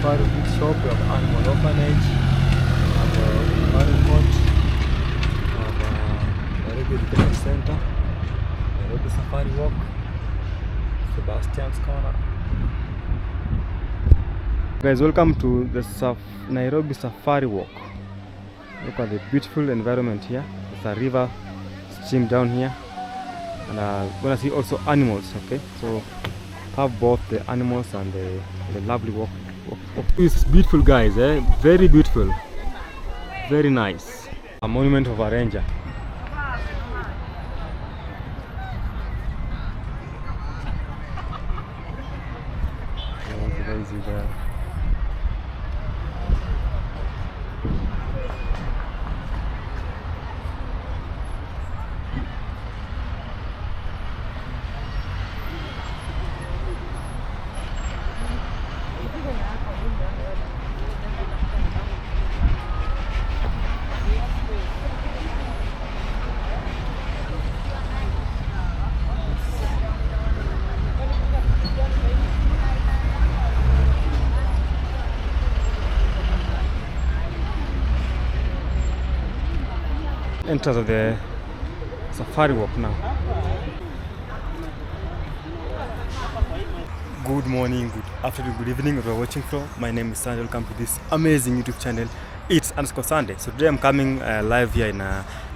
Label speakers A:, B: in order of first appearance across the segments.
A: safari food shop, we have animal orphanage, we have Paramount, we have Nairobi Education Center, Nairobi Safari Walk, Sebastian's Corner. Guys, welcome to the Nairobi Safari Walk. Look at the beautiful environment here. There's a river stream down here, and we're gonna see also animals. Okay, so have both the animals and the lovely walk. It's beautiful, guys. Very beautiful, very nice. A monument of a ranger. There. Entrance of the safari walk now. Good morning, good afternoon, good evening, wherever you're watching from. My name is Sande. Welcome to this amazing YouTube channel. It's _Sande. So today I'm coming live here in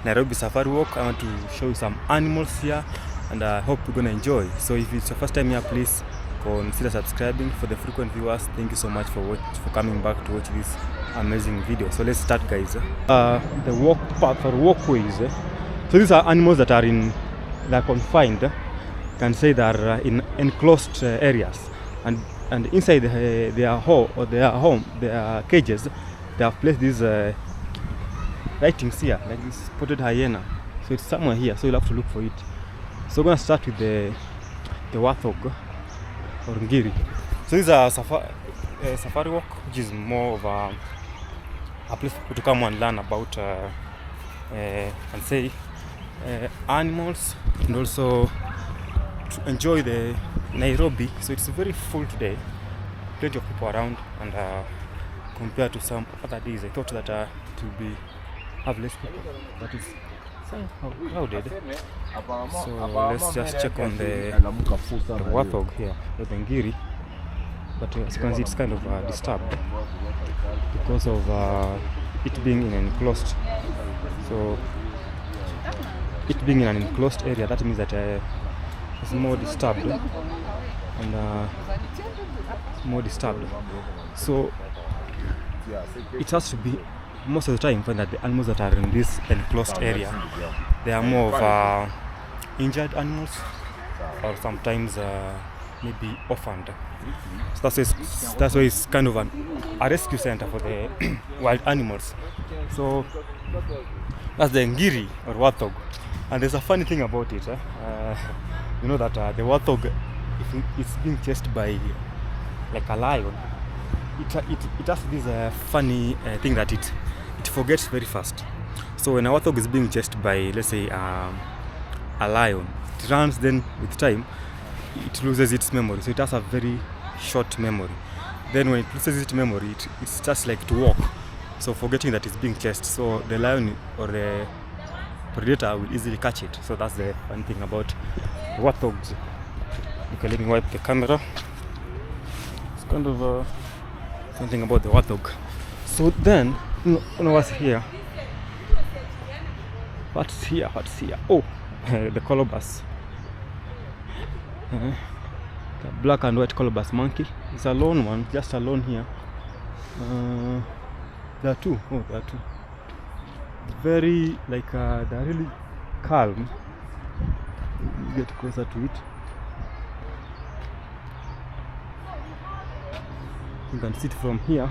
A: Nairobi Safari Walk. I want to show you some animals here, and I hope you're gonna enjoy. So if it's your first time here, please consider subscribing. For the frequent viewers, thank you so much for coming back to watch this amazing video. So let's start, guys. The walk path or walkways. So these are animals that are confined. You can say they are in enclosed areas, and inside their home, their cages, they have placed these writings here, like this spotted hyena. So it's somewhere here. So you'll have to look for it. So we're gonna start with the warthog or ngiri. So these are safari walk, which is more of a place to come and learn about and say animals, and also to enjoy the Nairobi. So it's very full today, plenty of people around, and compared to some other days I thought that it would have less people, but it's somehow crowded. So let's just check on the warthog here, the ngiri. But as you can see, it's kind of disturbed because of it being in an enclosed. So it being in an enclosed area, that means that it's more disturbed, and more disturbed. So it has to be, most of the time, find that the animals that are in this enclosed area, they are more of injured animals, or sometimes maybe orphaned. So that's why it's kind of a rescue center for the wild animals. So that's the ngiri or warthog. And there's a funny thing about it. You know that the warthog, if it's being chased by like a lion, it has this funny thing that it forgets very fast. So when a warthog is being chased by, let's say, a lion, it runs, then with time it loses its memory. So it has a very short memory. Then when it loses its memory, it starts like to walk, so forgetting that it's being chased. So the lion or the predator will easily catch it. So that's the fun thing about warthogs. Okay, let me wipe the camera. It's kind of something about the warthog. So then, you know what's here? What's here? Oh, the colobus. The black and white colobus monkey. It's a lone one, just alone here. There are two. Oh, there are two. Very like they're really calm. You get closer to it. You can see it from here.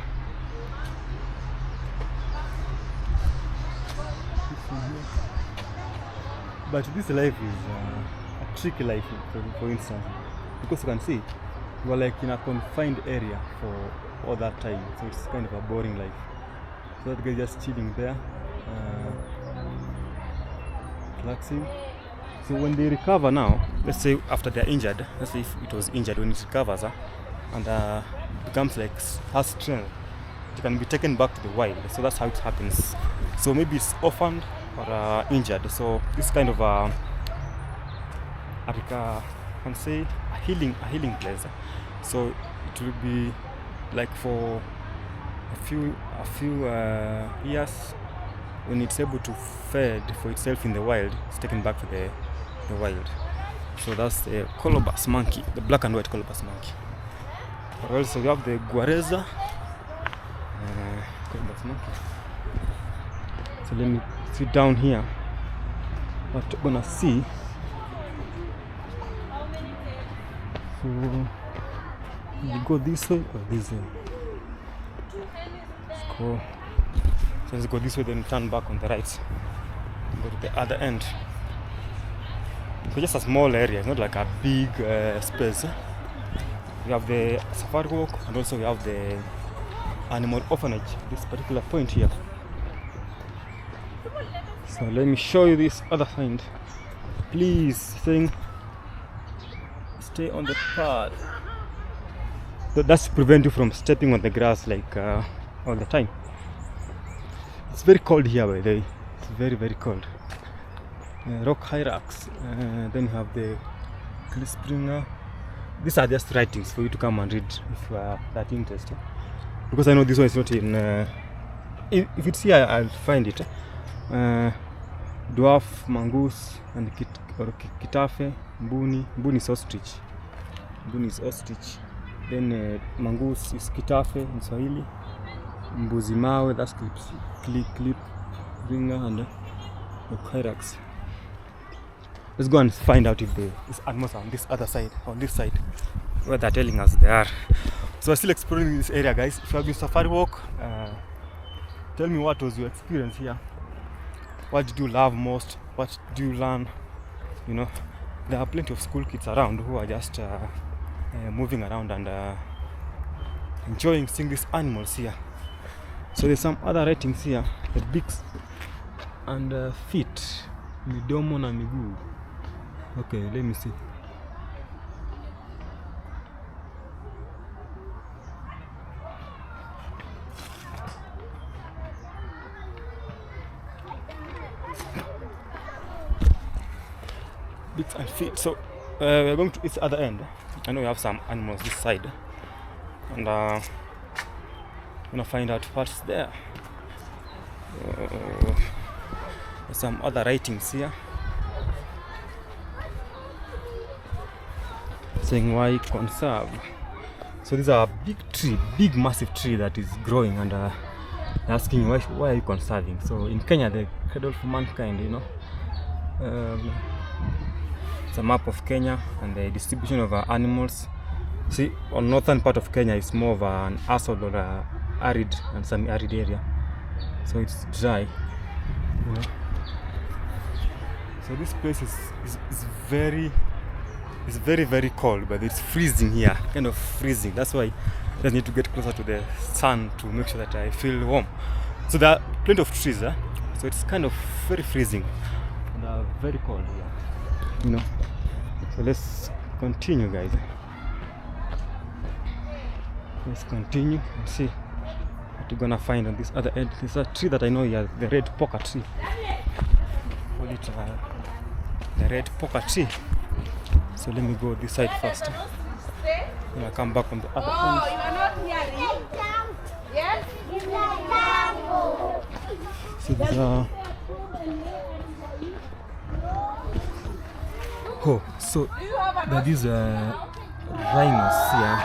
A: But this life is a tricky life, for instance, because you can see you are like in a confined area for all that time, so it's kind of a boring life. So that guy just chilling there, relaxing. So when they recover now, let's say after they're injured, let's say if it was injured, when it recovers and becomes like has strength, it can be taken back to the wild. So that's how it happens. So maybe it's orphaned or injured. So this kind of can say a healing place. So it will be like for a few years, when it's able to fend for itself in the wild, it's taken back to the wild. So that's the colobus monkey, the black and white colobus monkey. Also we have the guareza colobus monkey. So let me sit down here. What you're gonna see. So you go this way or this way. Let's go this way, then turn back on the right. Go to the other end. So just a small area, it's not like a big space. We have the safari walk and also we have the animal orphanage, this particular point here. So let me show you this other side. Please stay on the path. That's to prevent you from stepping on the grass like all the time. It's very cold here, by the way. It's very, very cold. Rock hyrax. Then you have the Springer. These are just writings for you to come and read if you are that interested. Because I know this one is not in. If it's here, I'll find it. Dwarf, mongoose, and kitafe, mbuni. Mbuni is ostrich. Mbuni is ostrich. Then mongoose is kitafe in Swahili. Mbuzi mawe, that's clip ringer, and hyrax. Let's go and find out if this animals are on this other side, on this side, where they're telling us they are. So we're still exploring this area, guys. If you have been safari walk, tell me what was your experience here. What did you love most? What do you learn? You know, there are plenty of school kids around who are just moving around and enjoying seeing these animals here. So there's some other writings here, the beaks and feet, midomo na miguu. Okay, let me see. Beaks and feet. So we're going to its other end. I know we have some animals this side, and I'm gonna find out what's there. There's some other writings here saying why conserve. So these are a big massive tree that is growing, and asking why are you conserving. So in Kenya, the cradle for mankind, you know, it's a map of Kenya and the distribution of animals. See, on northern part of Kenya it's more of an arid or arid and semi-arid area, so it's dry, you know. So this place is very cold, but it's freezing here, kind of freezing. That's why I just need to get closer to the sun to make sure that I feel warm. So there are plenty of trees, so it's kind of very freezing and very cold here, you know. So let's continue, guys. Let's continue and see what we're gonna find on this other end. There's a tree that I know here, the red poker tree. Call it the red poker tree. So let me go this side first. Then I'll come back on the other end.
B: Oh, you are not hearing? Yes?
A: So there's so there are these rhinos here.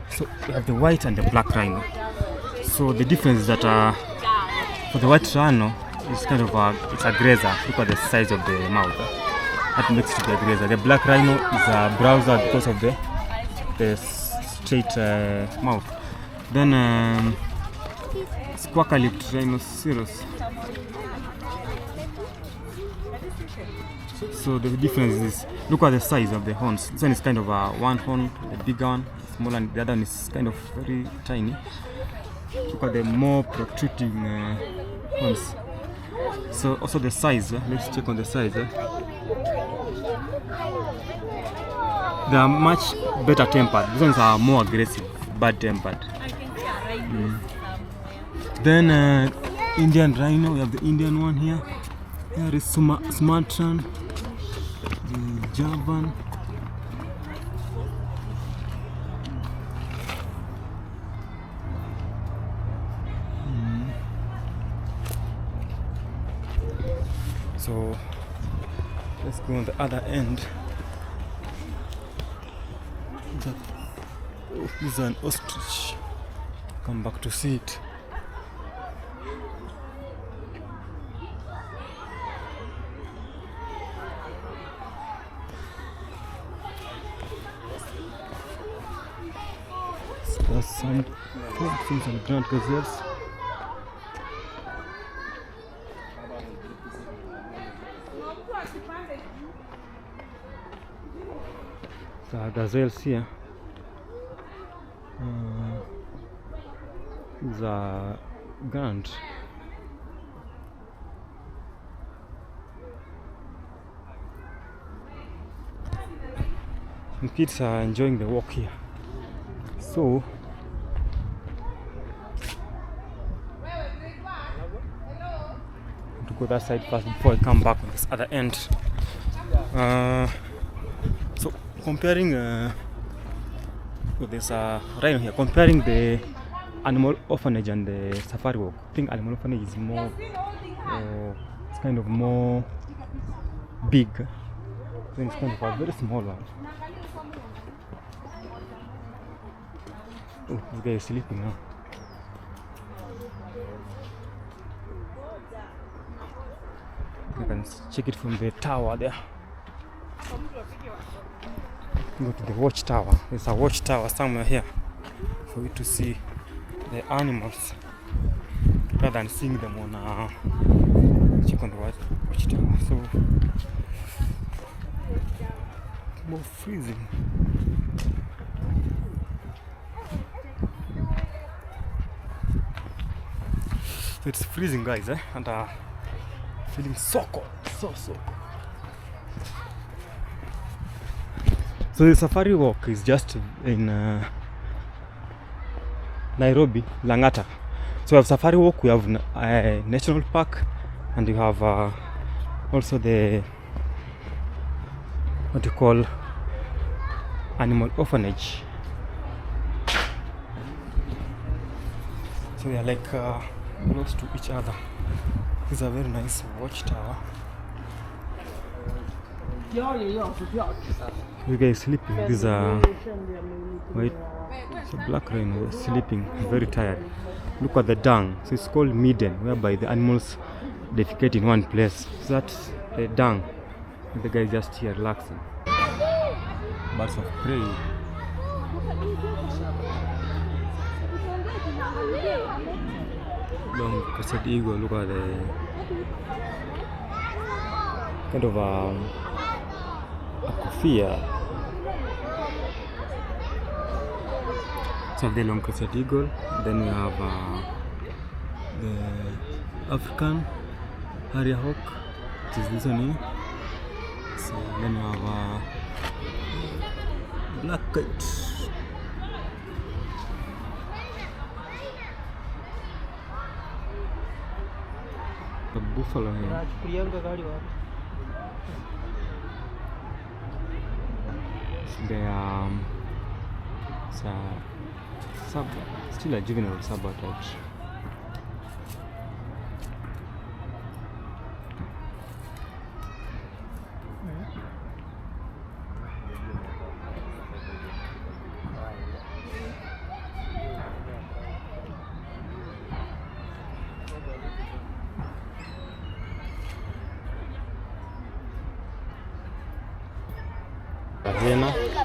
A: So we have the white and the black rhino. So the difference is that for the white rhino, it's kind of it's a grazer. Look at the size of the mouth. That makes it a grazer. The black rhino is a browser because of the straight mouth. Then squawk-lipped rhinoceros. So the difference is, look at the size of the horns. This one is kind of one horn, the bigger one, smaller, and the other one is kind of very tiny. Look at the more protruding horns. So also the size, let's check on the size. They are much better tempered. These ones are more aggressive, bad tempered.
B: I can see a rhino somewhere.
A: Then Indian rhino, we have the Indian one here. Here is Sumatran, the Javan. So let's go on the other end. Oh, this is an ostrich. Come back to see it. So there's some footprints and grand gazelles. The gazelles here. These are grand. And kids are enjoying the walk here. So to go that side first before I come back on this other end. So comparing with this rhino here, comparing the animal orphanage and the safari walk, I think animal orphanage is more, it's kind of more big. Then it's kind of a very small one. Oh, this guy is sleeping now. You can check it from the tower there. Go to the watchtower. There's a watchtower somewhere here for you to see the animals rather than seeing them on check on the watchtower. So more freezing. So it's freezing, guys, and feeling so cold, so cold. So the safari walk is just in Nairobi, Langata. So we have safari walk, we have national park, and you have also the what you call animal orphanage. So they are like close to each other. This is a very nice watchtower. You guys sleeping. These are white, so black rhino sleeping, very tired. Look at the dung. So it's called midden, whereby the animals defecate in one place. So that's the dung. The guy is just here relaxing. Birds of prey. Long crested eagle. Look at the kind of a kofia. So the long crested eagle. Then we have the African harrier hawk, which is this one here. So then we have black kite. A buffalo here. They are still a juvenile sabotage.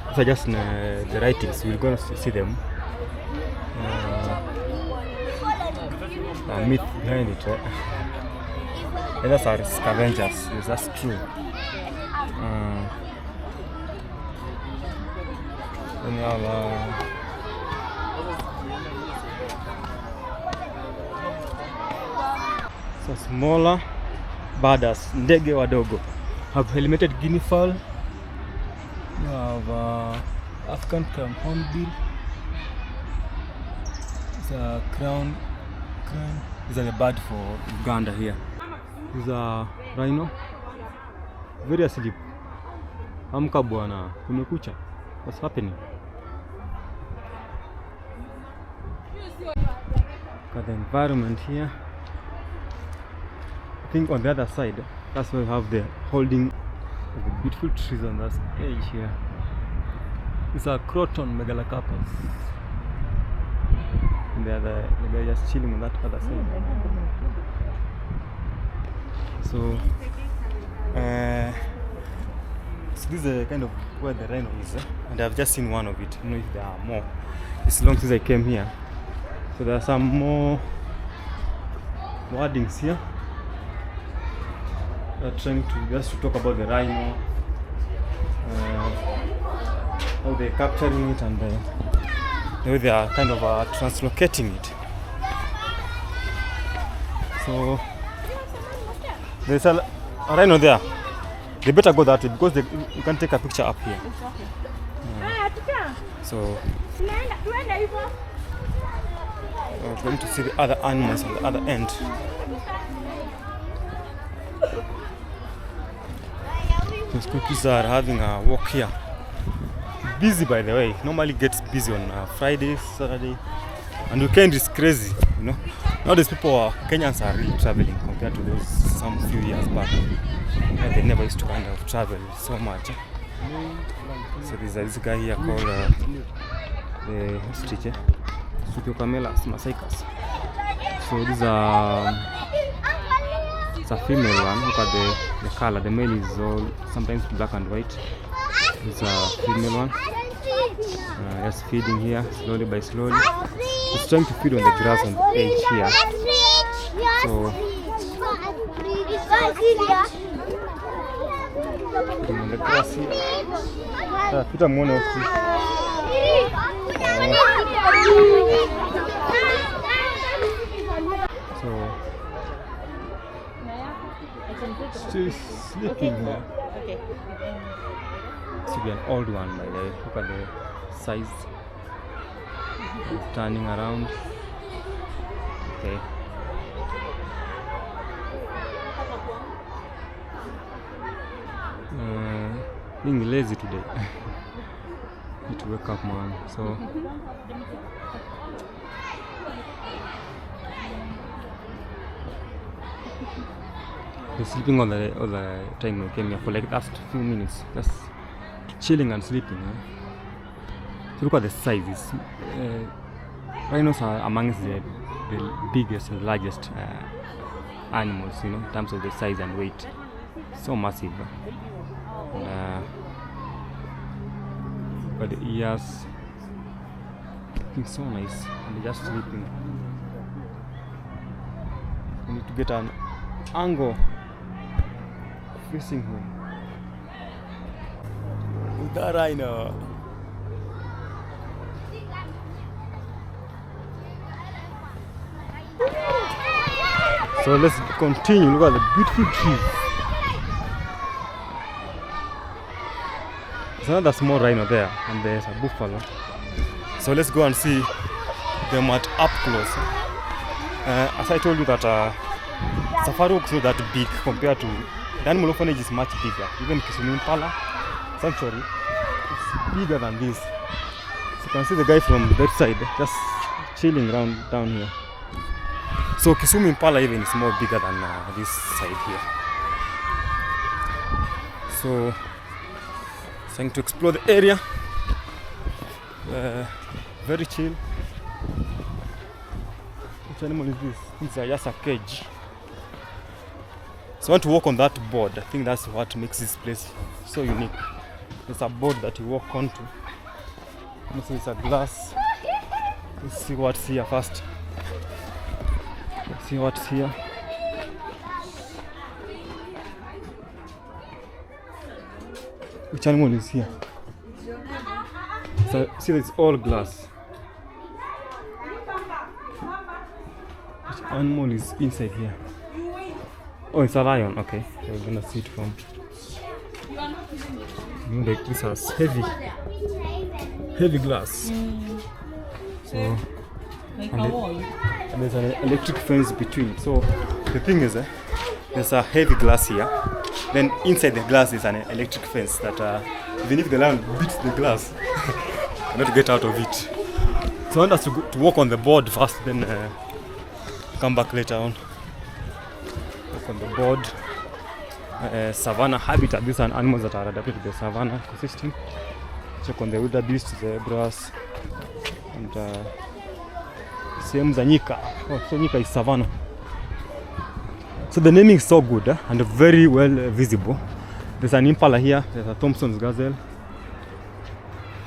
A: These are just the writings. We're going to see them. The myth behind it, right? Others are scavengers. Yes, that's true. Then you have so smaller birders, ndege wadogo. Have helmeted guinea fowl. You have African crown hornbill. It's a crown. These are the bird for Uganda here. This is a rhino. Very asleep. Amka bwana, kumekucha. What's happening? Look at the environment here. I think on the other side, that's where we have the holding of the beautiful trees on that edge here. It's a croton megalocarpus. And the guy just chilling on that other side. So this is kind of where the rhino is, and I've just seen one of it. I don't know if there are more. It's long since I came here, so there are some more wordings here. We're trying to just to talk about the rhino, how they're capturing it, and the way they are kind of translocating it. So there's a rhino there. They better go that way because you can take a picture up here. So we're going to see the other animals on the other end. Those cookies are having a walk here. Busy, by the way. Normally gets busy on Friday, Saturday, and weekend is crazy. You know, nowadays Kenyans are really traveling compared to those some few years back. They never used to kind of travel so much. So there's this guy here called the ostrich, Supiocamelus macaicus. So this it's a female one. Look at the color. The male is all sometimes black and white. It's a female one. Just feeding here slowly by slowly. It's trying to feed on the grass on the edge here. So on the grass here. Put a mono. So she's sleeping here. This should be an old one by the way. Look at the size. It's turning around. Okay. Being lazy today. Need to wake up, man. So he's sleeping all the time we came here for like last few minutes, just chilling and sleeping. So look at the sizes. Rhinos are amongst the biggest and largest animals, you know, in terms of the size and weight. So massive. But the ears looking so nice, and they're just sleeping. I need to get an angle facing him. With that rhino. So let's continue. Look at the beautiful trees. There's another small rhino there, and there's a buffalo. So let's go and see them up close. As I told you that safari walk is not that big compared to the animal orphanage is much bigger. Even Kisumu Impala sanctuary is bigger than this. So you can see the guy from that side just chilling around down here. So Kisumu Impala even is more bigger than this side here. So trying to explore the area. Very chill. Which animal is this? It's just a cage. So I want to walk on that board. I think that's what makes this place so unique. There's a board that you walk onto. Also it's a glass. Let's see what's here first. Let's see what's here. Which animal is here? So see, it's all glass. Which animal is inside here? Oh, it's a lion. Okay, so we're gonna see it from You know, like this has heavy glass. So
B: Like
A: and
B: a wall.
A: and there's an electric fence between. So the thing is, there's a heavy glass here. Then inside the glass is an electric fence that even if the lion beats the glass, cannot get out of it. So I want us to walk on the board first, then come back later on. Walk on the board. Savannah habitat. These are animals that are adapted to the savannah ecosystem. Check on the wildebeest, zebras, and sehemu za nyika. Oh, so nyika is savannah. So the naming is so good and very well visible. There's an impala here, there's a Thompson's gazelle.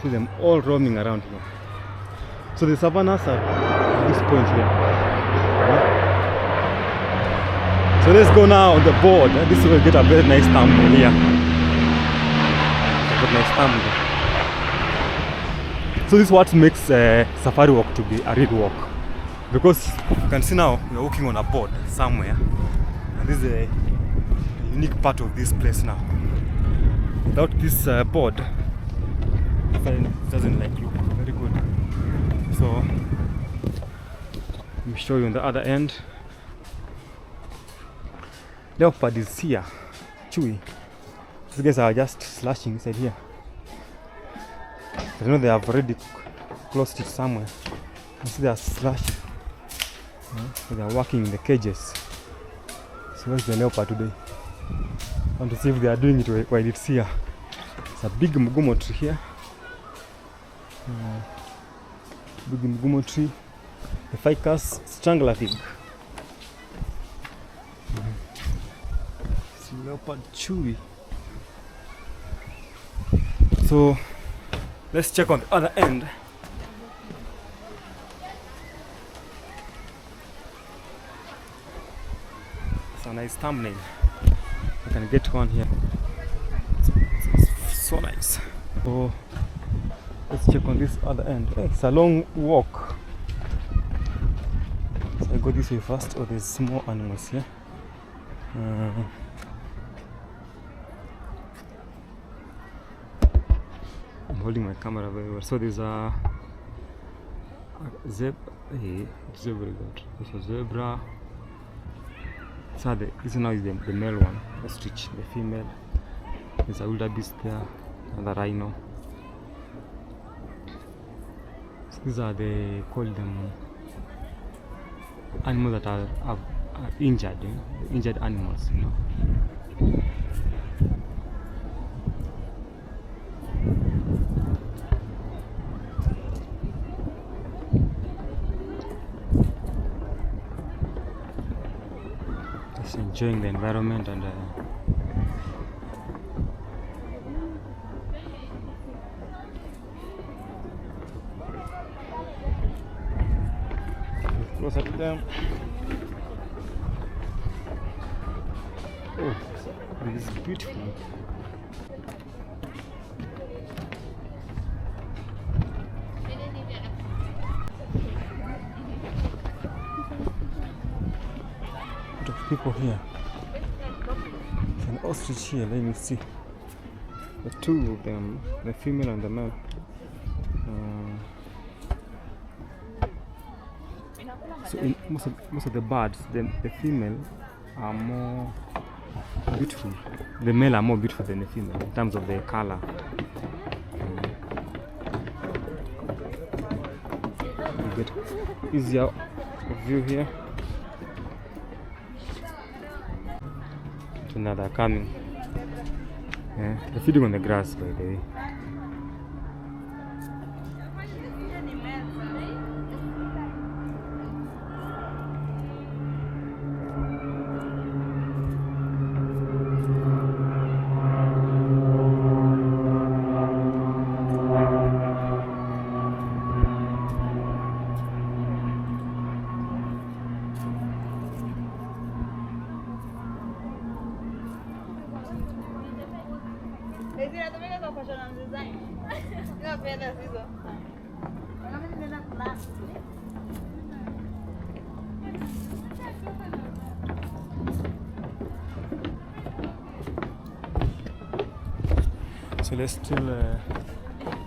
A: See them all roaming around here. So the savannas are at this point here. So let's go now on the board. This will get a very nice thumbnail here. A very nice thumbnail. So this is what makes safari walk to be a real walk. Because you can see now we're walking on a board somewhere. And this is a unique part of this place now. Without this board, it doesn't like look very good. So let me show you on the other end. Leopard is here, chewy. These guys are just slashing inside here. I know they have already closed it somewhere. You see they are slashing. So they are working in the cages. So where's the leopard today? I want to see if they are doing it while it's here. It's a big mgumo tree here. Big mgumo tree. The ficus strangler fig. Leopard chewy. So let's check on the other end. It's a nice thumbnail. I can get one here. It's so nice. So let's check on this other end. It's a long walk. So I go this way first. Oh, there's more animals here. I'm holding my camera very well. So there's a zebra. It's very good. There's a zebra. So this now is the male one. Ostrich, the female. There's a wildebeest there, and a rhino. So these are call them animals that are injured, injured animals, you know. Just enjoying the environment and close at them. Oh, this is beautiful. A lot of people here. There's an ostrich here, let me see. The two of them, the female and the male. So in most of the birds, the female are more beautiful. The male are more beautiful than the female in terms of their color. You get easier view here. So now they're coming. Yeah, they're feeding on the grass, by the way. So let's still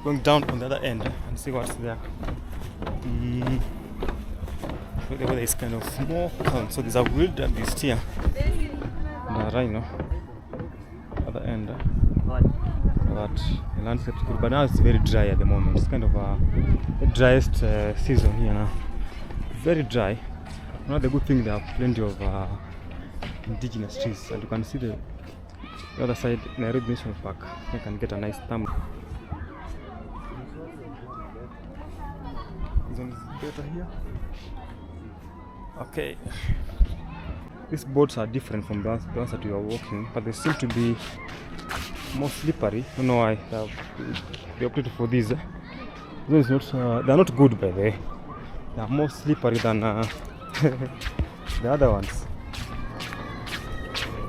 A: going down on the other end and see what's there. So the weather is kind of more calm. So there's a wildebeest here, and a rhino at the end. But the landscape is good, but now it's very dry at the moment. It's kind of the driest season here now. Very dry. Another good thing, there are plenty of indigenous trees, and you can see the other side, Nairobi National Park. You can get a nice thumb. This one is better here. Okay. These boats are different from the ones that we are walking, but they seem to be more slippery. I don't know why they opted for these. These not, they are not good, by the way. They are more slippery than the other ones.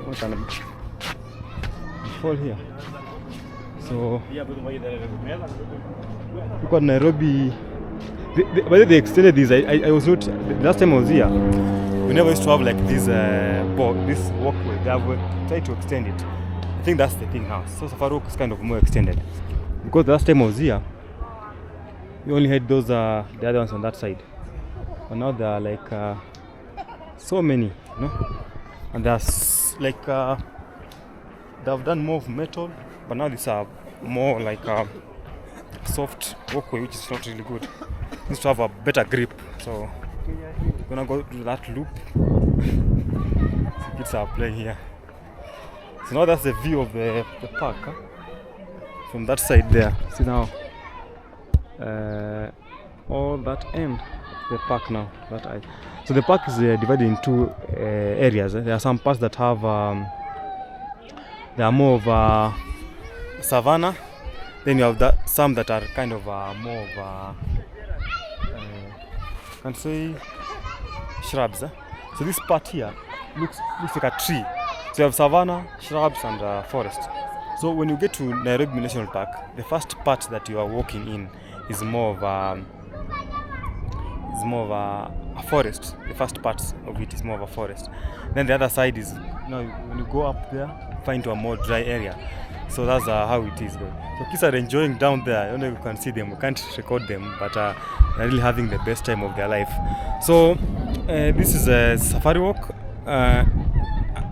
A: What can fall here? So look at Nairobi. They extended these. I was not, the last time I was here, we never used to have like this this walkway. They have tried to extend it. I think that's the thing now. So Safari Walk is kind of more extended, because the last time I was here, we only had those the other ones on that side, but now there are like so many, you know, and there's like they have done more of metal, but now these are more like soft walkway, which is not really good. It needs to have a better grip. So we're gonna go to that loop. Kids are playing here. So now that's the view of the park, huh? From that side there. See now, all that end, the park now. That eye. So the park is divided in two areas. There are some parts that have, they are more of savanna. Then you have some that are kind of more of, can say, shrubs. So this part here looks like a tree. So you have savanna, shrubs, and forest. So when you get to Nairobi National Park, the first part that you are walking in is more of a forest. The first part of it is more of a forest. Then the other side is, now when you go up there, find to a more dry area. So that's how it is going. So kids are enjoying down there. I don't know if you can see them. We can't record them, but they're really having the best time of their life. So this is a Safari Walk.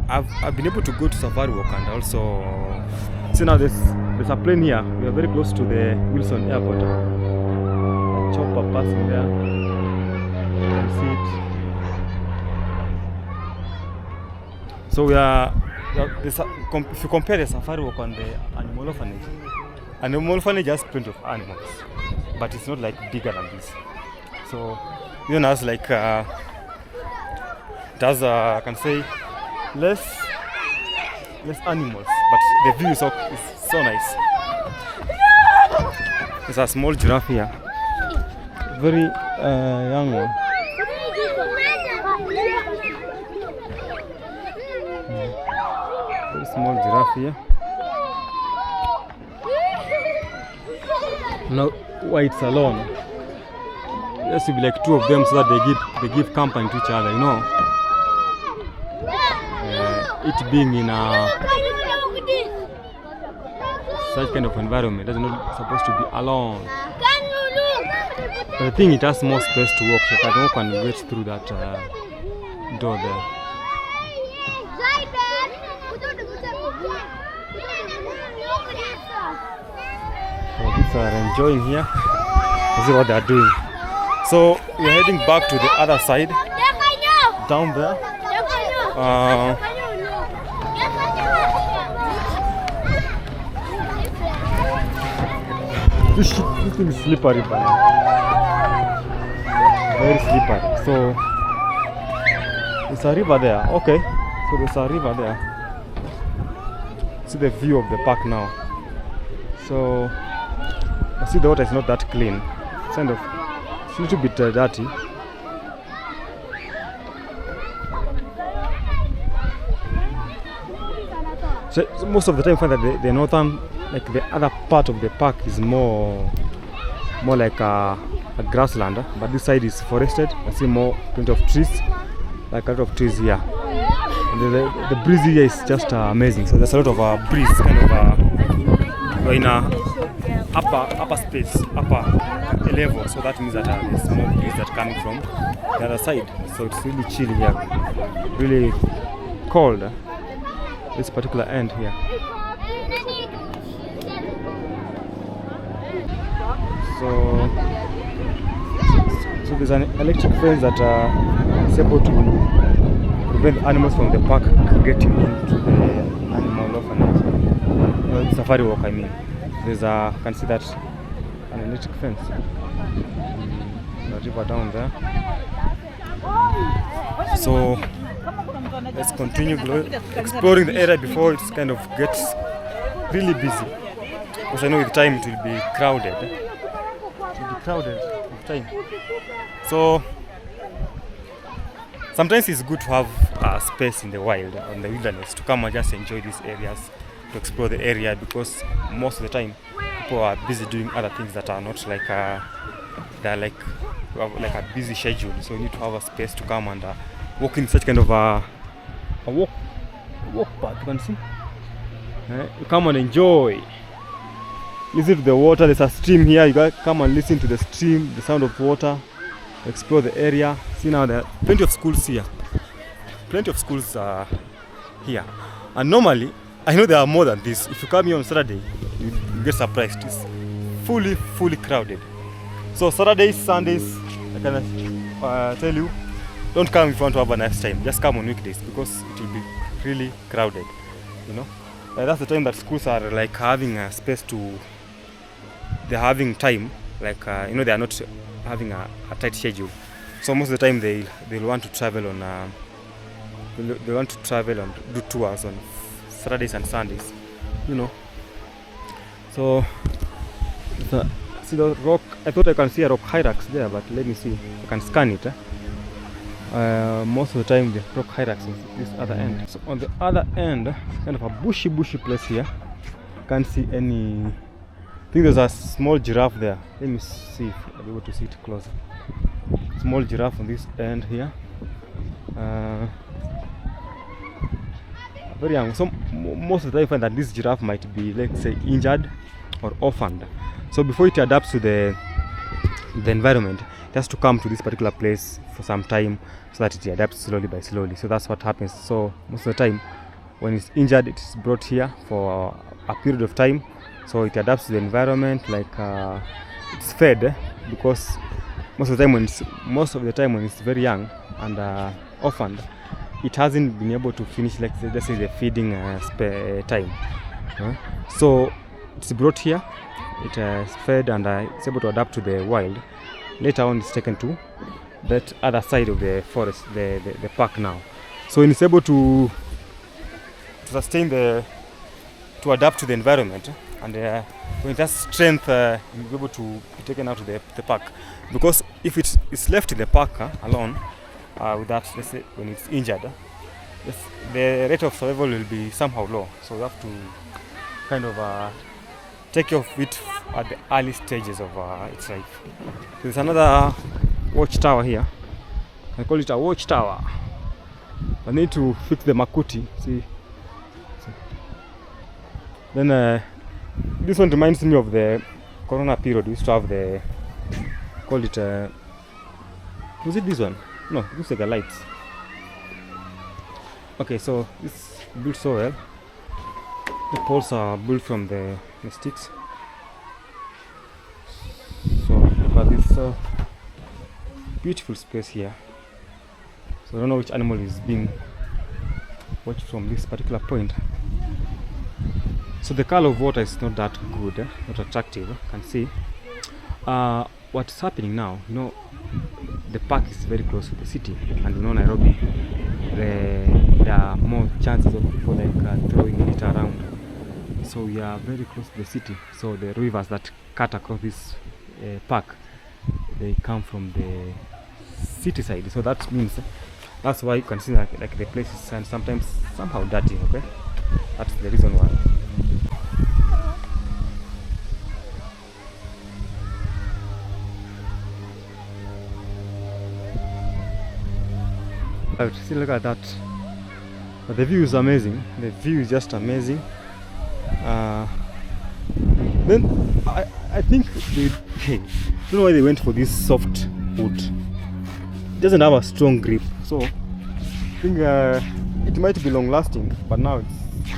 A: I've been able to go to Safari Walk, and also see now there's a plane here. We are very close to the Wilson Airport. A chopper passing there. You can see it. So we are. If you compare the Safari Walk and the animal orphanage has plenty of animals, but it's not like bigger than this. So even as like it has I can say less animals, but the view is so nice. There's a small giraffe here, very young one. Very small giraffe here. Now why it's alone? There should be like two of them, so that they give company to each other, you know. It being in a such kind of environment, it's not supposed to be alone. But I think it has more space to walk, so I can walk and get through that door there. So kids are enjoying here. See what they are doing. So we're heading back to the other side, down there. This thing is slippery, very slippery. So there's a river there. Okay, so there's a river there. See the view of the park now. So I see the water is not that clean. It's kind of, it's a little bit dirty. So most of the time I find that the northern, like the other part of the park is more like a grassland, but this side is forested. I see plenty of trees, like a lot of trees here. And the breeze here is just amazing. So there's a lot of breeze, kind of we're in a upper space, upper level, so that means that there's more breeze that coming from the other side, so it's really chilly here, really cold, this particular end here. So there's an electric fence that is able to prevent animals from the park getting into the animal orphanage, safari walk I mean. There's a, you can see that, an electric fence, the river down there. So let's continue exploring the area before it kind of gets really busy, because I know with time it will be crowded. It will be crowded with time. So sometimes it's good to have space in the wild, in the wilderness, to come and just enjoy these areas, to explore the area, because most of the time people are busy doing other things that are not like they're like a busy schedule. So you need to have a space to come and walk in such kind of a walk path. You can see, you come and enjoy, listen to the water. There's a stream here. You guys come and listen to the stream, the sound of water, explore the area. See, now there are plenty of schools here, here, and normally I know there are more than this. If you come here on Saturday, you get surprised. It's fully crowded. So Saturdays, Sundays, I can tell you, don't come if you want to have a nice time. Just come on weekdays, because it will be really crowded, you know. That's the time that schools are like having a space to, they're having time, like you know, they are not having a tight schedule. So most of the time they'll want to travel on they want to travel and do tours on Saturdays and Sundays, you know. So see the rock, I thought I can see a rock hyrax there, but let me see, I can scan it. Most of the time the rock hyrax is this other end. So on the other end, kind of a bushy place here. Can't see any. I think there's a small giraffe there. Let me see if I'll be able to see it closer. Small giraffe on this end here. Very young. So most of the time I find that this giraffe might be, let's say, injured or orphaned. So before it adapts to the environment, it has to come to this particular place for some time, so that it adapts slowly by slowly. So that's what happens. So most of the time when it's injured, it's brought here for a period of time, so it adapts to the environment, like it's fed, because most of the time when it's very young and orphaned, it hasn't been able to finish, like let's say the feeding time. So it's brought here, it is fed, and it's able to adapt to the wild. Later on it's taken to that other side of the forest, the park now. So when it's able to sustain to adapt to the environment, and when it has strength, it will be able to be taken out to the park. Because if it's left in the park alone, with that, let's say when it's injured, the rate of survival will be somehow low. So you have to kind of take care of it at the early stages of its life. There's another watchtower here. I call it a watchtower. I need to fix the makuti. See. Then this one reminds me of the Corona period. We used to have the, call it was it this one? No, it looks like a light. Okay, so this built so well. The poles are built from the sticks. So look at this beautiful space here. So I don't know which animal is being watched from this particular point. So the color of water is not that good, not attractive. You can see what's happening now. You know, the park is very close to the city, and you know Nairobi, there are more chances of people like throwing it around. So we are very close to the city. So the rivers that cut across this park, they come from the city side. So that means that's why you can see like the place is sometimes somehow dirty. Okay, that's the reason why. See, look at that. But the view is amazing. The view is just amazing. Then I think they don't know why they went for this soft wood. It doesn't have a strong grip, so I think it might be long lasting, but now it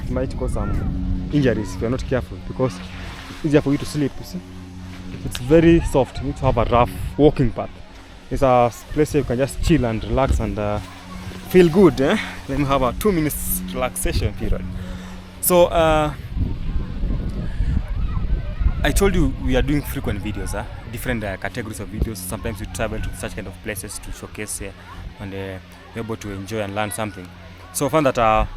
A: might cause some injuries if you're not careful, because it's easier for you to slip, you see. It's very soft. You need to have a rough walking path. It's a place where you can just chill and relax and feel good. Let me have a 2 minutes relaxation period. So I told you we are doing frequent videos, different categories of videos. Sometimes we travel to such kind of places to showcase and be able to enjoy and learn something. So I found that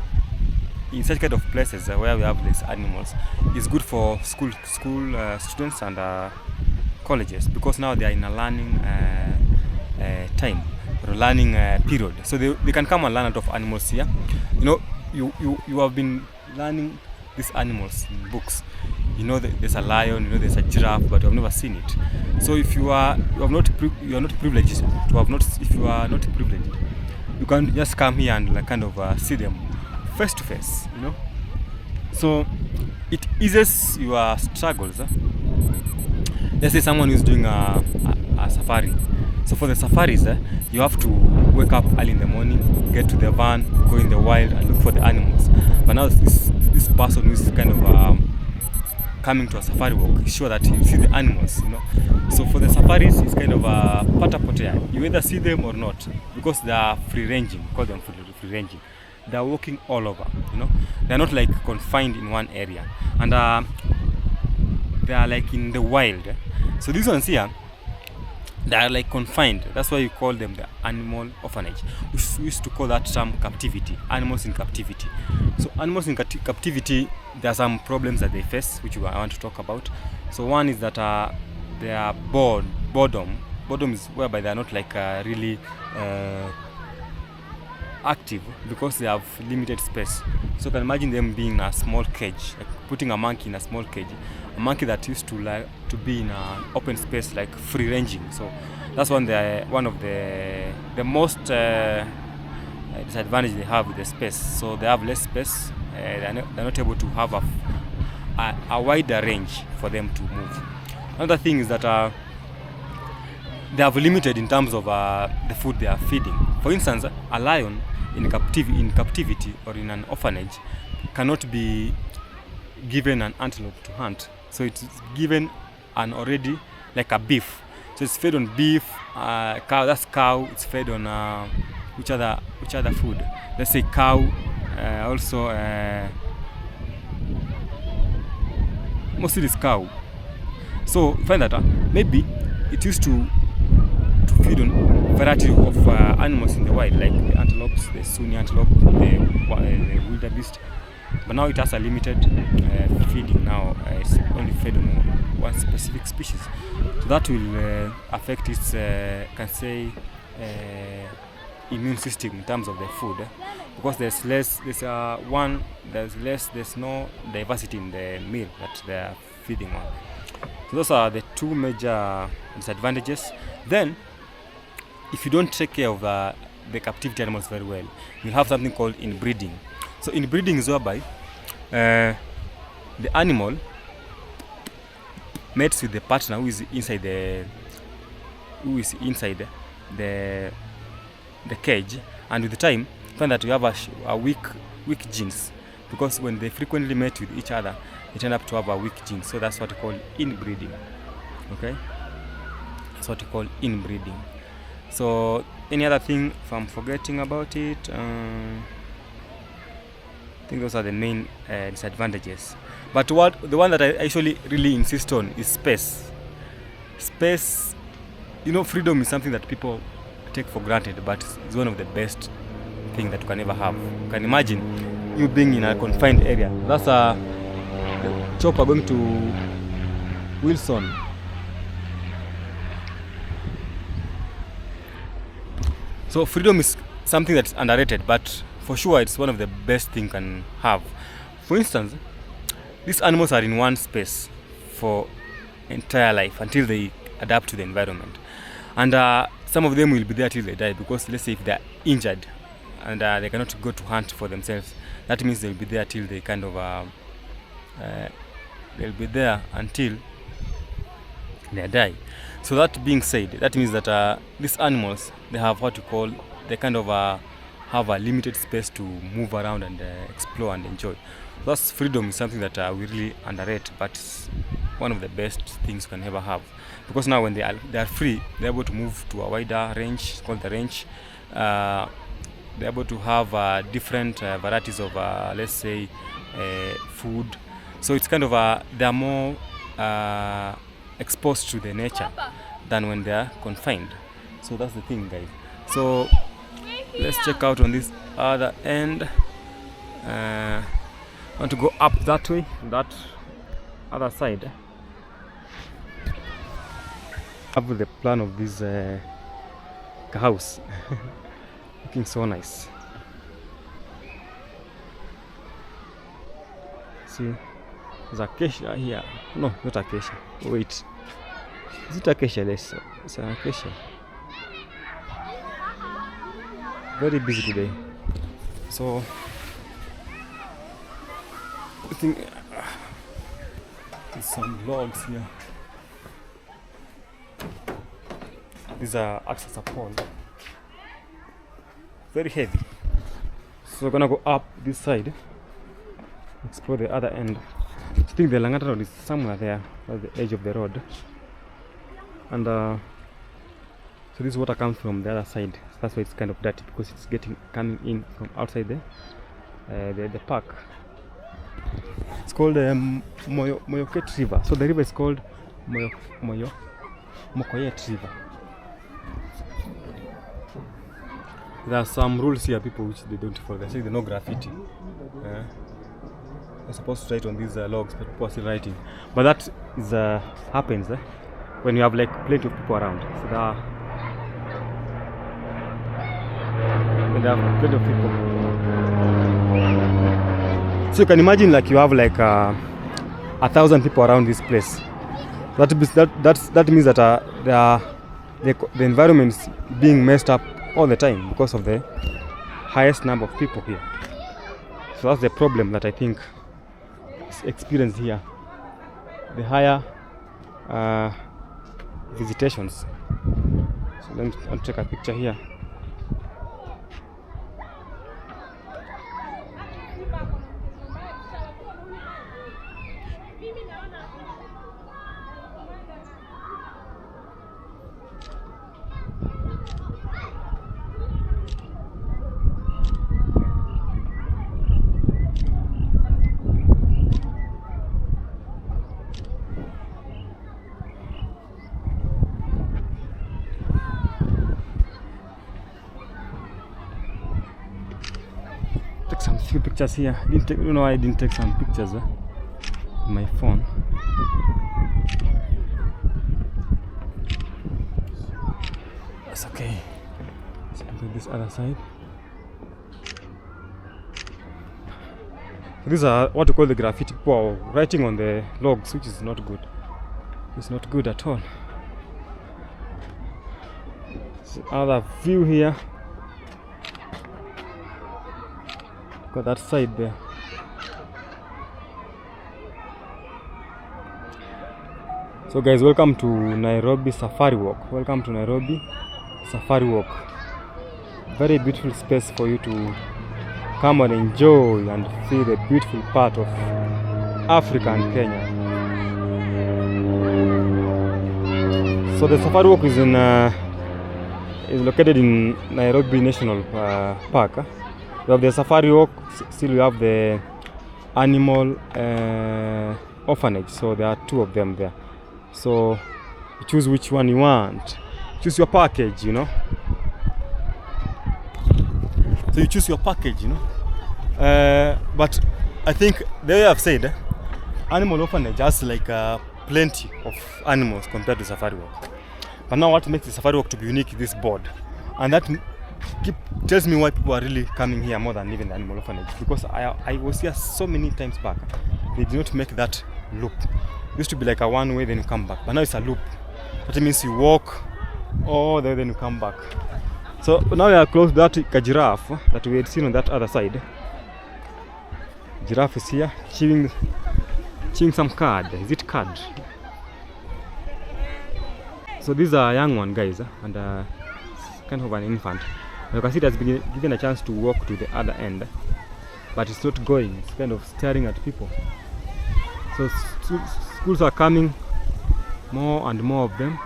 A: in such kind of places where we have these animals, it's good for school students and colleges, because now they are in a learning time or learning period. So they can come and learn out of animals here. You know, you have been learning these animals in books. You know that there's a lion, you know there's a giraffe, but you have never seen it. So if you are not privileged to have not, if you are not privileged, you can just come here and like kind of see them face to face, you know. So it eases your struggles. Let's say someone is doing a safari. So for the safaris, you have to wake up early in the morning, get to the van, go in the wild and look for the animals. But now this person who is kind of coming to a safari walk is sure that you see the animals, you know. So for the safaris, it's kind of a pata-potea. You either see them or not, because they are free-ranging. Call them free-ranging. They are walking all over, you know. They are not like confined in one area, and they are like in the wild. So these ones here, they are like confined. That's why you call them the animal orphanage. We used to call that term captivity, animals in captivity. So animals in captivity, there are some problems that they face, which I want to talk about. So one is that they are boredom. Boredom is whereby they are not like really active, because they have limited space. So you can imagine them being in a small cage, like putting a monkey in a small cage, a monkey that used to like to be in an open space, like free ranging. So that's one of the most disadvantage they have with the space. So they have less space. They're not able to have a wider range for them to move. Another thing is that they have limited in terms of the food they are feeding. For instance, a lion in captivity or in an orphanage cannot be given an antelope to hunt. So it's given an already like a beef. So it's fed on beef, cow. That's cow. It's fed on which other food? Let's say cow. Also, mostly it's cow. So you find that maybe it used to feed on variety of animals in the wild, like the antelopes, the Sunni antelope, the wildebeest. But now it has a limited feeding. Now it's only fed on one specific species. So that will affect its, can say, immune system in terms of the food, because there's no diversity in the meal that they are feeding on. So those are the two major disadvantages. Then, if you don't take care of the captivity animals very well, you have something called inbreeding. So inbreeding is whereby the animal mates with the partner who is inside the cage, and with the time find that you have a weak genes, because when they frequently mate with each other, they turn up to have a weak gene. So that's what we call inbreeding. Okay, that's what we call inbreeding. So any other thing if I'm forgetting about it? I think those are the main disadvantages. But the one that I actually really insist on is space. Space, you know, freedom is something that people take for granted, but it's one of the best things that you can ever have. You can imagine you being in a confined area. That's the chopper going to Wilson. So freedom is something that's underrated, but for sure it's one of the best things you can have. For instance, these animals are in one space for entire life until they adapt to the environment. And some of them will be there till they die, because let's say if they're injured and they cannot go to hunt for themselves, that means they'll be there till they kind of they'll be there until they die. So that being said, that means that these animals, they have what you call, they kind of have a limited space to move around and explore and enjoy. Thus, freedom is something that we really underrate, but it's one of the best things you can ever have. Because now when they are free, they're able to move to a wider range, it's called the range. They're able to have different varieties of, let's say, food. So it's kind of, they're more exposed to the nature than when they are confined. So that's the thing, guys. So let's check out on this other end. I want to go up that way, that other side. I have the plan of this house. Looking so nice. See, there's acacia here. No, not acacia. Wait, is it acacia? Yes, it's an acacia. Very busy today. So I think there's some logs here. These are access a pole. Very heavy. So we're gonna go up this side, explore the other end. I think the Langata road is somewhere there at the edge of the road. And so this water comes from the other side. So that's why it's kind of dirty, because it's coming in from outside the park. It's called Moyoket River. So the river is called Mokoyet River. There are some rules here, people, which they don't follow. They say there's no graffiti. They're supposed to write on these logs, but people are still writing. But that is happens when you have like plenty of people around. So when there are plenty of people. So you can imagine like you have like 1,000 people around this place. That means that the environment is being messed up all the time because of the highest number of people here. So that's the problem that I think is experienced here. The higher visitations. So let me take a picture here. Some few pictures here. I don't know why I didn't take some pictures on my phone. That's okay. Let's go to this other side. These are what we call the graffiti. People are writing on the logs, which is not good. It's not good at all. So other view here. Got that side there. So guys, welcome to Nairobi Safari Walk. Welcome to Nairobi Safari Walk. Very beautiful space for you to come and enjoy and see the beautiful part of Africa and Kenya. So the Safari Walk is located in Nairobi National Park. We have the Safari Walk, still we have the animal orphanage. So there are two of them there. So you choose which one you want. Choose your package, you know. So you choose your package, you know. But I think the way I've said, animal orphanage has like plenty of animals compared to Safari Walk. But now what makes the Safari Walk to be unique is this board. And that tells me why people are really coming here more than even the animal orphanage. Because I was here so many times back. They did not make that loop. It used to be like a one way, then you come back. But now it's a loop. That means you walk all the way, then you come back. So now we are close to that giraffe that we had seen on that other side. Giraffe is here chewing Chewing some card. Is it card? So these are a young one, guys, and kind of an infant. You can see it has been given a chance to walk to the other end, but it's not going. It's kind of staring at people. So schools are coming, more and more of them.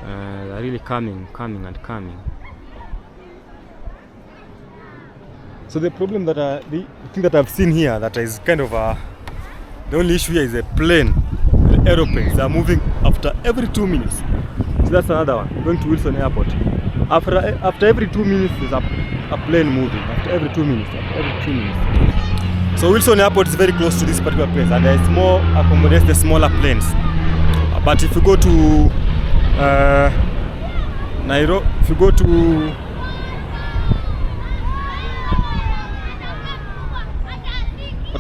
A: They're really coming. So the problem that the thing that I've seen here that is kind of the only issue here is a plane. The aeroplanes are moving after every 2 minutes. So that's another one. Going to Wilson Airport. After every 2 minutes, there's a plane moving. After every 2 minutes. So Wilson Airport is very close to this particular place, and it's more accommodates the smaller planes. But if you go to Nairobi, if you go to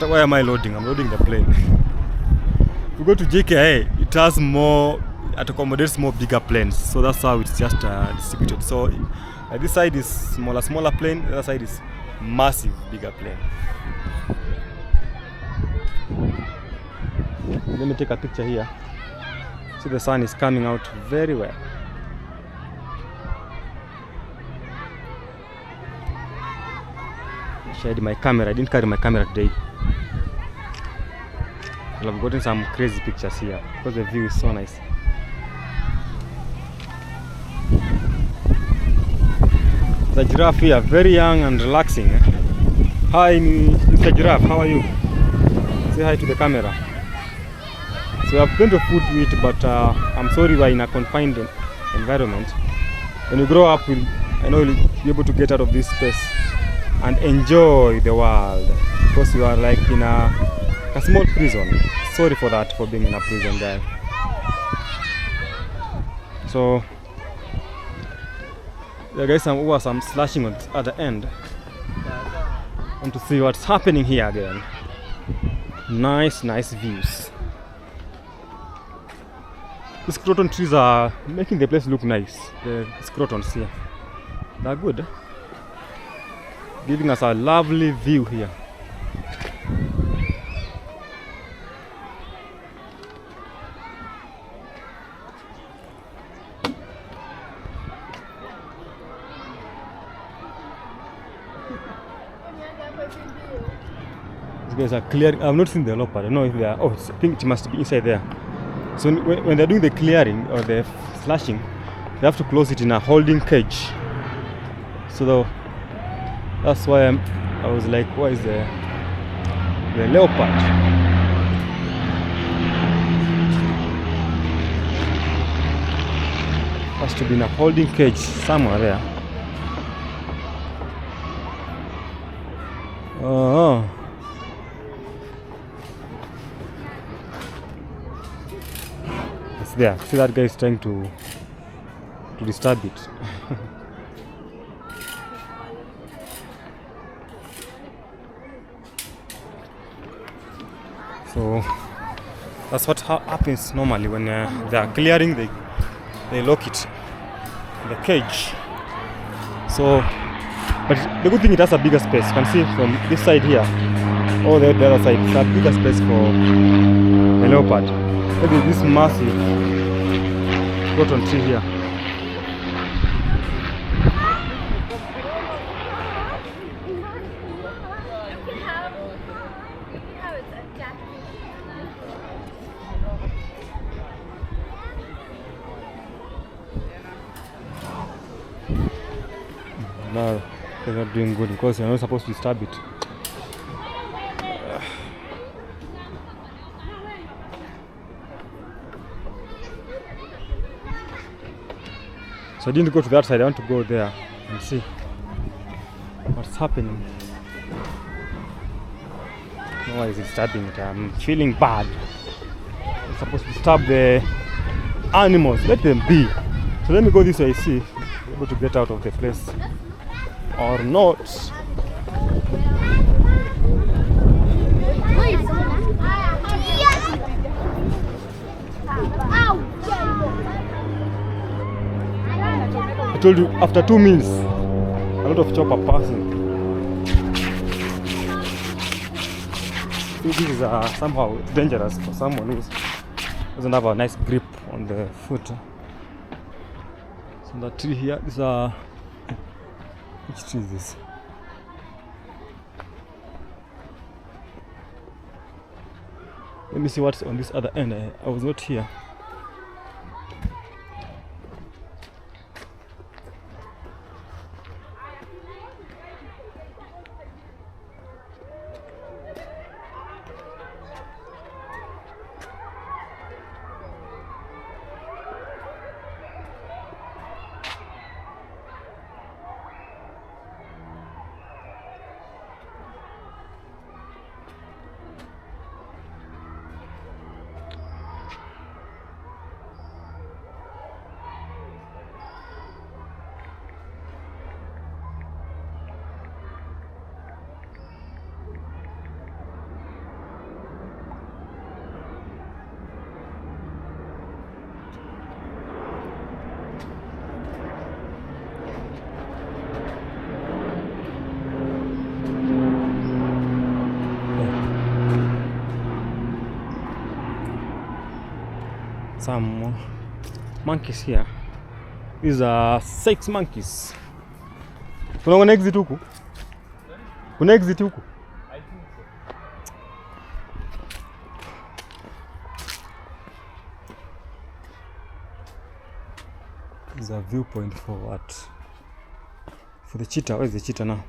A: why am I loading? I'm loading the plane. If you go to JKA, it has more, it accommodates more bigger planes. So that's how it's just distributed. So this side is smaller plane, the other side is massive, bigger plane. Let me take a picture here. See, the sun is coming out very well. I shared my camera. I didn't carry my camera today. Well, I've gotten some crazy pictures here because the view is so nice. The giraffe here, very young and relaxing. Hi, Mr. Giraffe, how are you? Say hi to the camera. So I have plenty of food to eat, but I'm sorry we're in a confined environment. When you grow up, I know you'll be able to get out of this space and enjoy the world, because you are like in a small prison. Sorry for that, for being in a prison, guy. So there guys was some slashing at the end. And to see what's happening here again. Nice views. The scroton trees are making the place look nice. The scrotons here, they're good, giving us a lovely view here. These guys are clearing. I've not seen the leopard. I don't know if they are. Oh, I think it must be inside there. So when they're doing the clearing or the slashing, they have to close it in a holding cage. So that's why I was like, why is the leopard? Has to be in a holding cage somewhere there. Oh. It's there. See, that guy is trying to disturb it. So that's what happens normally when they are clearing. They lock it in the cage. So, but the good thing, it has a bigger space. You can see from this side here, or the other side, it's a bigger space for the leopard. Look at this massive cotton tree here. No, they're not doing good because you're not supposed to disturb it. So I didn't go to that side. I want to go there and see what's happening. Why is it disturbing it? I'm feeling bad. I'm supposed to disturb the animals. Let them be. So let me go this way. See if I'm able to get out of the place or not. I told you, after 2 minutes, a lot of chopper passing. think this is somehow dangerous for someone who doesn't have a nice grip on the foot. So the tree here is which tree is this? Let me see what's on this other end. I was not here. Some monkeys here. These are 6 monkeys. Kuna exit huku? Kuna exit huku? I think so. This is a viewpoint for what? For the cheetah. Where is the cheetah now?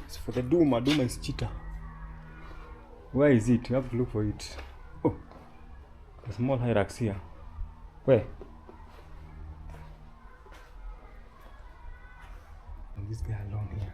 A: It's for the Duma. Duma is cheetah. Where is it? You have to look for it. Oh, a small hyrax here. Where? And this guy alone here.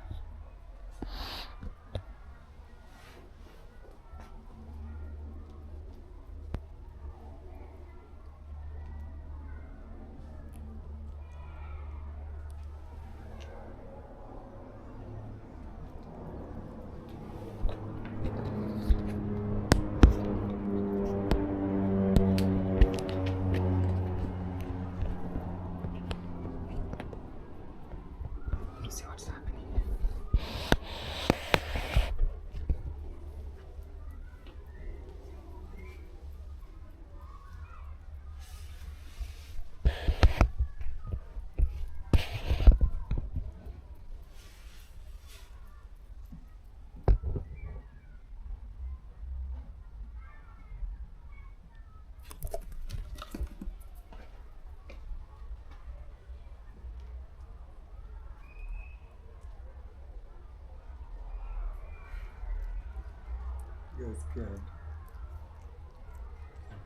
A: You're scared.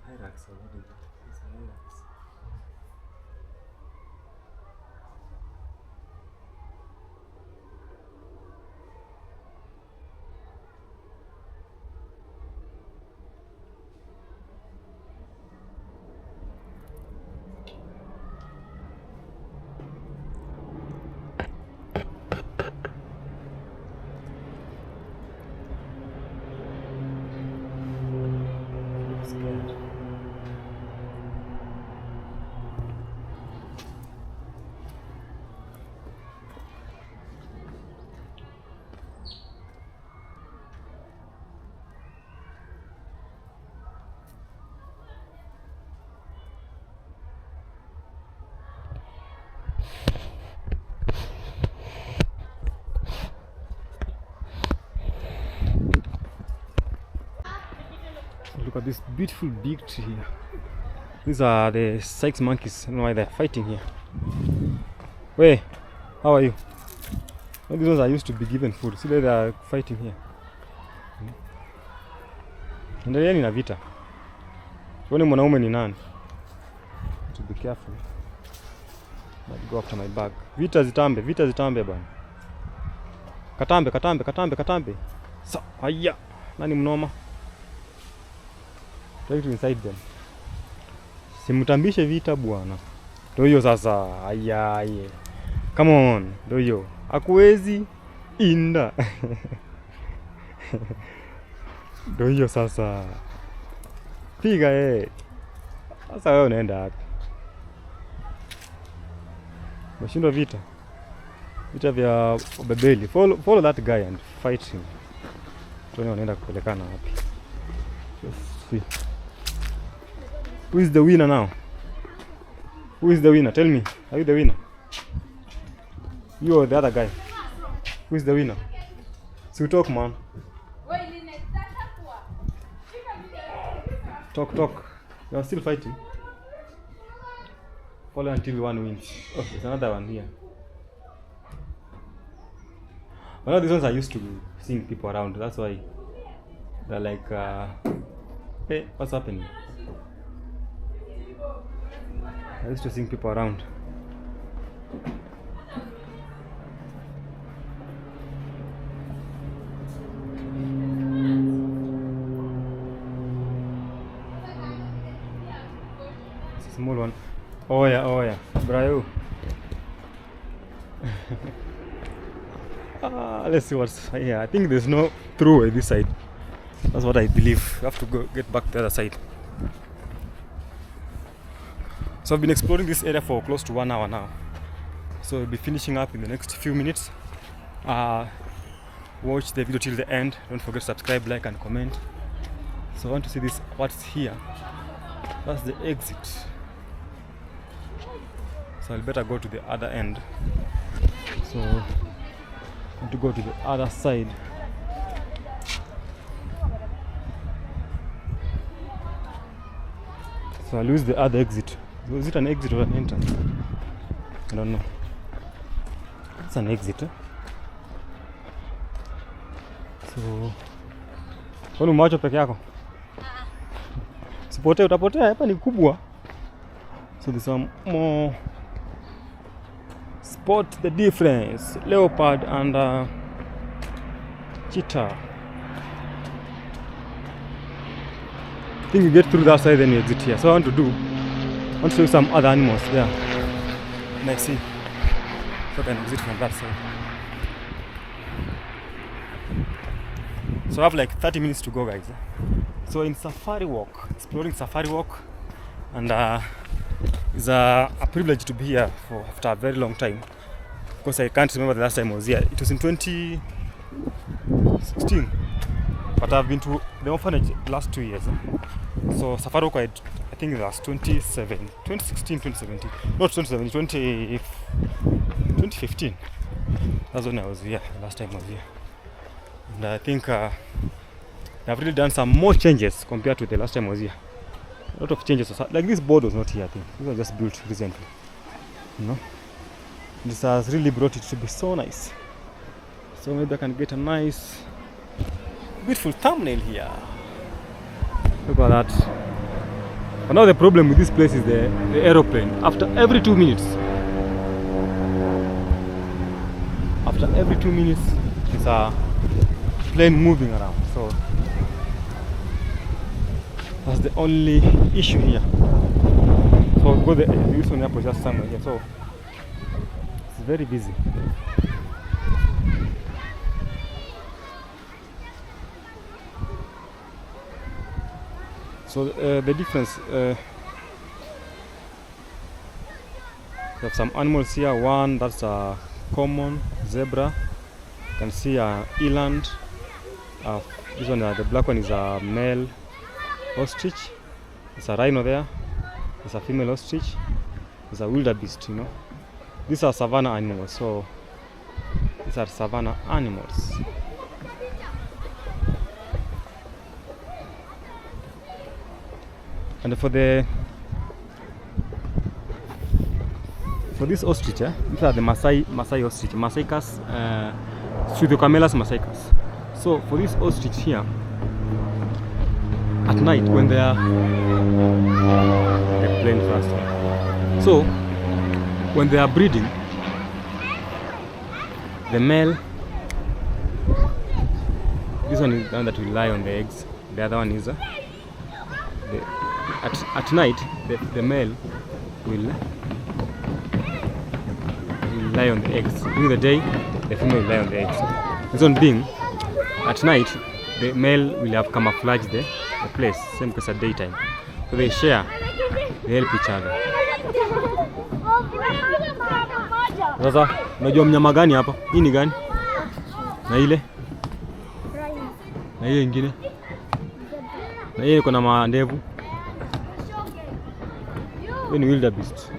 A: Hyrax or what is it? It's a hyrax. Look at this beautiful big tree here. These are the 6 monkeys. I don't know why they're fighting here. Wait, how are you? Well, these ones are used to be given food. See, they are fighting here. Endeleeni na vita. Tuone mwanaume ni nani. To be careful. Might go after my bag. Vita zitambe bwana. Katambe. So, haya. Nani mnoma? Try to inside them. Simutambishe vita bwana. Ndio hiyo sasa. Haya. Come on. Ndio hiyo. Hakuwezi inda. Ndio hiyo sasa. Piga Sasa wewe unaenda wapi? Mashindwa vita vya Babeli. Follow that guy and fight him. Tuone wanaenda kupelekana wapi. Let's see. Who is the winner now? Who is the winner? Tell me. Are you the winner? You or the other guy? Who is the winner? So talk, man. Talk. You are still fighting. Follow until one wins. Oh, there's another one here. Well, these ones are used to seeing people around. That's why they're like, hey, what's happening? I used to seeing people around. It's a small one. Oh yeah, Brayo. Let's see what's here. I think there's no throughway this side. That's what I believe. We have to go get back to the other side. So I've been exploring this area for close to 1 hour now. So we'll be finishing up in the next few minutes. Watch the video till the end. Don't forget to subscribe, like and comment. So I want to see this, what's here. That's the exit. So I'll better go to the other end. So I want to go to the other side. So I'll use the other exit. Was it an exit or an entrance? I don't know. It's an exit. So kwani umeacha peke yako? Sipotea utapotea, hapa ni kubwa. So there's some more. Spot the difference. Leopard and cheetah. I think you get through that side then you exit here. So I want to show you some other animals there. And I see so I can exit from that side. So I have like 30 minutes to go, guys. So in Safari Walk, exploring Safari Walk, and it's a privilege to be here for after a very long time, because I can't remember the last time I was here. It was in 2016, but I've been to the orphanage the last 2 years. So Safari Walk, I think it was 2016, 2017, not 2017, 2015. That's when I was here, the last time I was here. And I think they've really done some more changes compared to the last time I was here. A lot of changes. Like this board was not here, I think. This was just built recently. You know? This has really brought it to be so nice. So maybe I can get a nice, beautiful thumbnail here. Look at that. But now the problem with this place is the aeroplane. After every 2 minutes. After every 2 minutes, it's a plane moving around. So that's the only issue here. So go this one up was just somewhere here. So it's very busy. So the difference, we have some animals here. One that's a common zebra. You can see a eland. This one, the black one, is a male ostrich. There's a rhino there. There's a female ostrich. There's a wildebeest, you know. These are savanna animals. So these are savanna animals. And for this ostrich, these are the Masai ostrich, Masaicus, Pseudocamelus masaicus. So for this ostrich here, at night when they are playing fast, so when they are breeding, the male, this one is the one that will lie on the eggs. The other one is at night the male will lie on the eggs. During the day, the female will lie on the eggs. This one being, at night, the male will have camouflaged the place, same as at daytime. So they share, they help each other. Sasa, unajua mnyama gani hapa? Hii ni gani? Na ile? Na hiyo ingine. Na hiyo iko na mandevu. Hiyo ni wildebeest.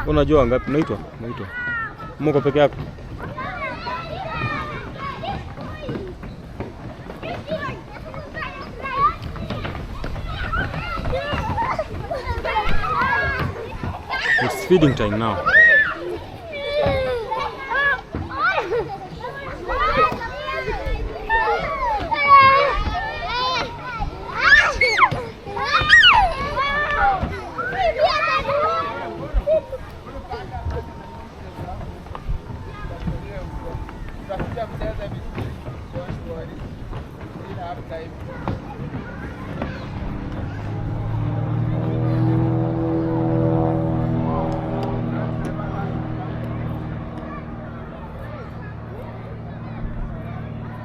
A: Unajua ngapi unaitwa? Mko peke yako? It's feeding time now.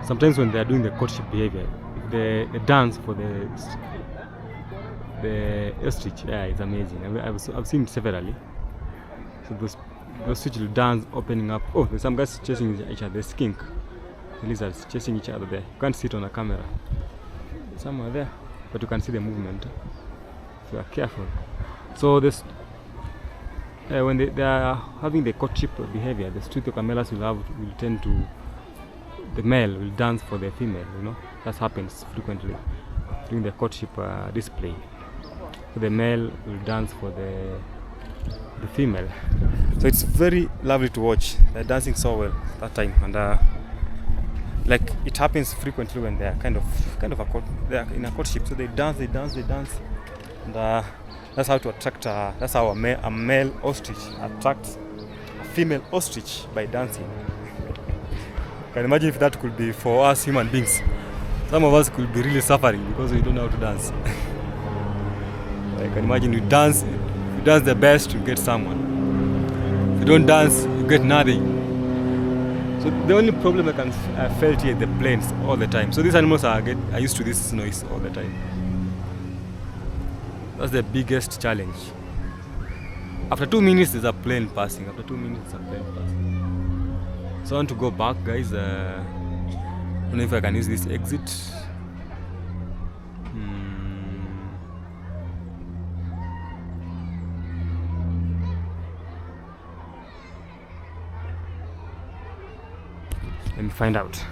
A: Sometimes when they are doing the courtship behavior, the dance for the ostrich, yeah, it's amazing. I've seen it severally. So those ostrich will dance, opening up. Oh, there's some guys chasing each other. The skink, the lizards chasing each other there. You can't see it on a camera. Somewhere there, but you can see the movement if you are careful. So this, when they are having the courtship behavior, the Struthio camelus will tend to. The male will dance for the female, you know. That happens frequently during the courtship display. So the male will dance for the female. So it's very lovely to watch. They're dancing so well that time, and like it happens frequently when they are kind of they are in a courtship. So they dance, and that's how to attract. That's how a male ostrich attracts a female ostrich by dancing. Can imagine if that could be for us human beings. Some of us could be really suffering because we don't know how to dance. I can imagine you dance the best, you get someone. If you don't dance, you get nothing. So the only problem I felt here is the planes all the time. So these animals are used to this noise all the time. That's the biggest challenge. After 2 minutes, there's a plane passing. So I want to go back, guys. I don't know if I can use this exit. Let me find out.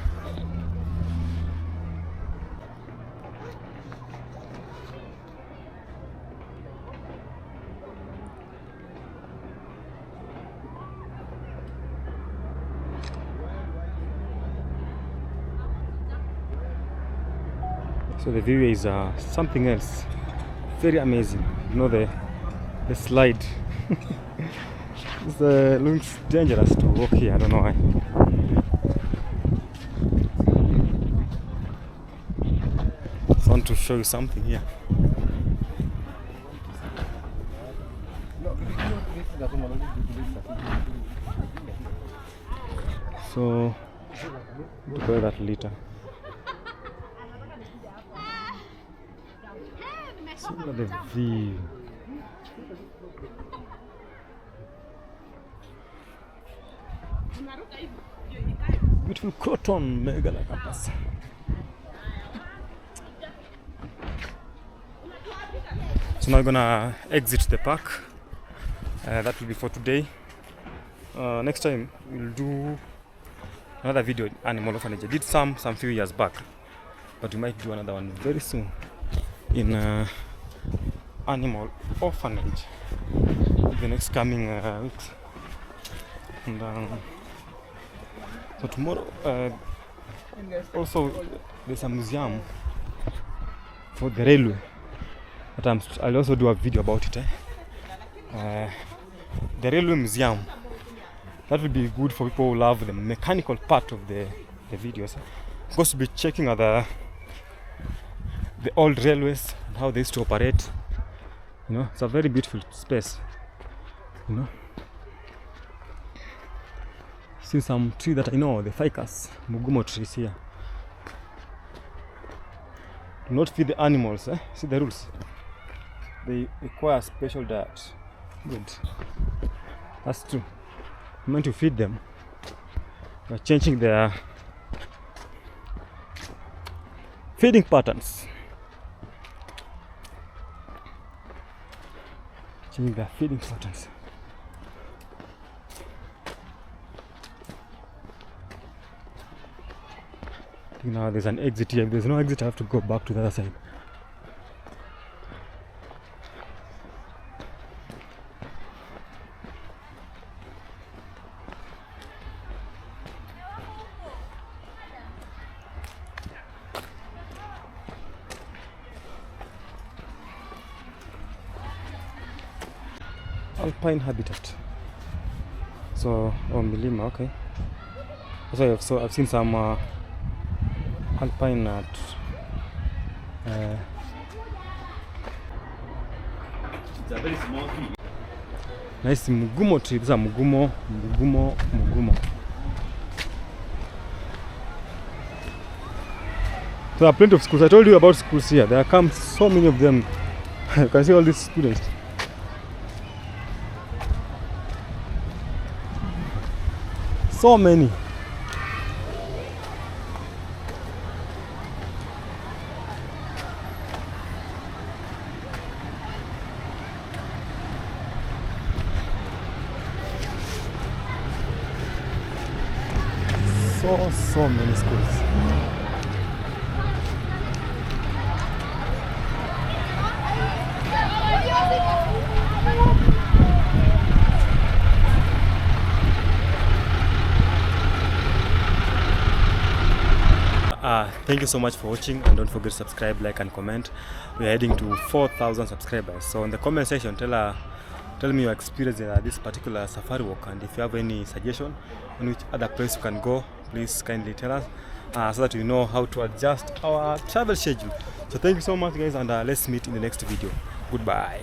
A: So the view is something else, very amazing. You know the slide. It looks dangerous to walk here. I don't know why. I want to show you something here. So to go that later. Look at the view. Beautiful cotton, mega like campus. So now we're gonna exit the park. That will be for today. Next time we'll do another video on animal orphanage. I did some few years back, but we might do another one very soon in animal orphanage the next coming weeks. And so tomorrow also there's a museum for the railway that I'll also do a video about it. The railway museum, that will be good for people who love the mechanical part of the videos. Of course, we'll be checking out the old railways and how they used to operate. You know, it's a very beautiful space. You know, see some tree that I know, the ficus, mugumo trees here. Do not feed the animals. See the rules. They require special diet. Good. That's true. I'm meant to feed them. We're changing their feeding patterns. Changing their feeding patterns. I think now there's an exit here. If there's no exit, I have to go back to the other side. Alpine habitat. So, milima, okay. So I've seen some alpine at
C: it's a very small tree.
A: nice mugumo tree. These are mugumo. So there are plenty of schools. I told you about schools here. There come so many of them. You can see all these students. So many. So many schools. Thank you so much for watching, and don't forget to subscribe, like and comment. We are heading to 4,000 subscribers. So in the comment section, tell me your experience in this particular safari walk, and if you have any suggestion on which other place you can go, please kindly tell us so that we know how to adjust our travel schedule. So thank you so much guys, and let's meet in the next video. Goodbye.